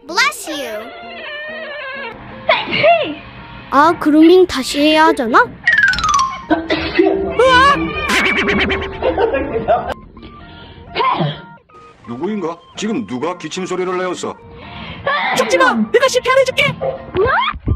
Bless you. 아, 그루밍 다시 해야 하잖아? 누구인가? 지금 누가 기침 소리를 내었어? 죽지마! 내가 CPR 해줄게!